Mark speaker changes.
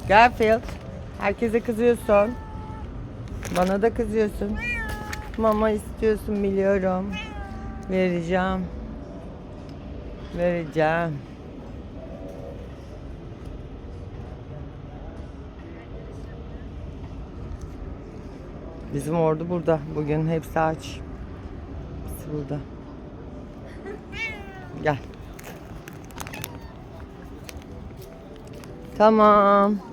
Speaker 1: Garfield. Herkese kızıyorsun. Bana da kızıyorsun. Mama istiyorsun biliyorum. Vereceğim. Vereceğim. Bizim ordu burada. Bugün hepsi aç. Hepsi burada. Gel. Tamam.